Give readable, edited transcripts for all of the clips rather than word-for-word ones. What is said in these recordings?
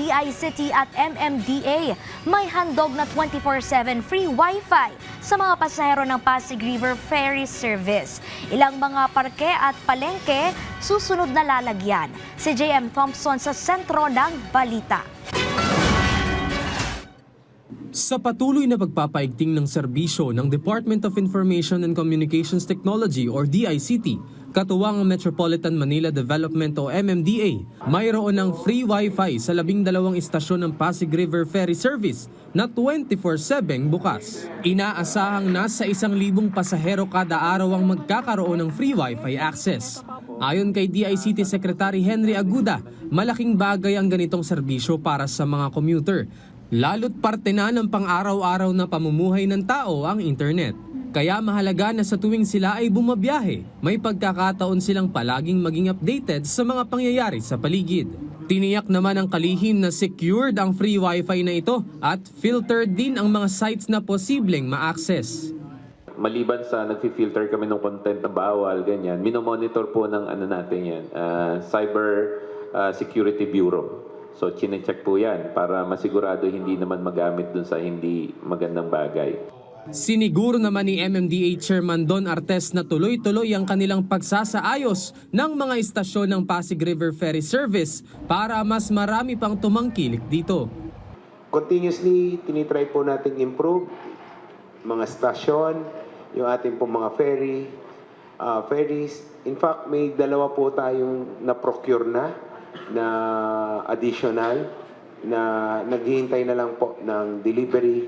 DICT at MMDA. May handog na 24/7 free Wi-Fi sa mga pasahero ng Pasig River Ferry Service. Ilang mga parke at palengke susunod na lalagyan. Si JM Thompson sa sentro ng balita. Sa patuloy na pagpapaigting ng serbisyo ng Department of Information and Communications Technology or DICT, katuwang ang Metropolitan Manila Development o MMDA, mayroon ng free Wi-Fi sa 12 istasyon ng Pasig River Ferry Service na 24/7 bukas. Inaasahang nasa 1,000 pasahero kada araw ang magkakaroon ng free Wi-Fi access. Ayon kay DICT Secretary Henry Aguda, malaking bagay ang ganitong serbisyo para sa mga commuter. Lalo't parte na ng pang-araw-araw na pamumuhay ng tao ang internet. Kaya mahalaga na sa tuwing sila ay bumabiyahe, may pagkakataon silang palaging maging updated sa mga pangyayari sa paligid. Tiniyak naman ang kalihim na secured ang free Wi-Fi na ito at filtered din ang mga sites na posibleng ma-access. Maliban sa nag-filter kami ng content na bawal, ganyan, minomonitor po ng natin yan, Cyber Security Bureau. So, chinecheck po yan para masigurado hindi naman magamit dun sa hindi magandang bagay. Siniguro naman ni MMDA Chairman Don Artes na tuloy-tuloy ang kanilang pagsasaayos ng mga istasyon ng Pasig River Ferry Service para mas marami pang tumangkilik dito. Continuously, tinitry po natin improve mga stasyon, yung ating po mga ferries. In fact, may 2 po tayong na-procure na additional na naghihintay na lang po ng delivery.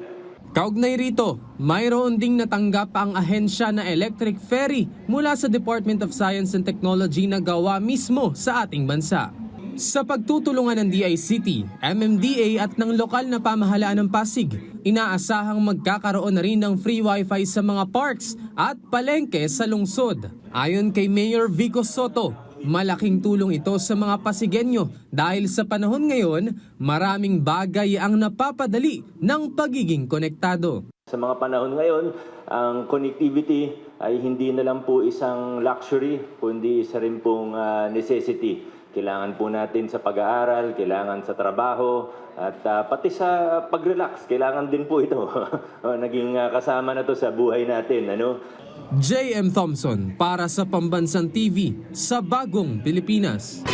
Kaugnay rito, mayroon ding natanggap ang ahensya na electric ferry mula sa Department of Science and Technology na gawa mismo sa ating bansa. Sa pagtutulungan ng DICT, MMDA at ng lokal na pamahalaan ng Pasig, inaasahang magkakaroon na rin ng free Wi-Fi sa mga parks at palengke sa lungsod. Ayon kay Mayor Vico Soto, malaking tulong ito sa mga Pasigenyo dahil sa panahon ngayon, maraming bagay ang napapadali ng pagiging konektado. Sa mga panahon ngayon, ang connectivity ay hindi na lang po isang luxury, kundi isa rin pong necessity. Kailangan po natin sa pag-aaral, kailangan sa trabaho, at pati sa pag-relax, kailangan din po ito. Naging kasama na to sa buhay natin. JM Thompson para sa Pambansang TV sa Bagong Pilipinas.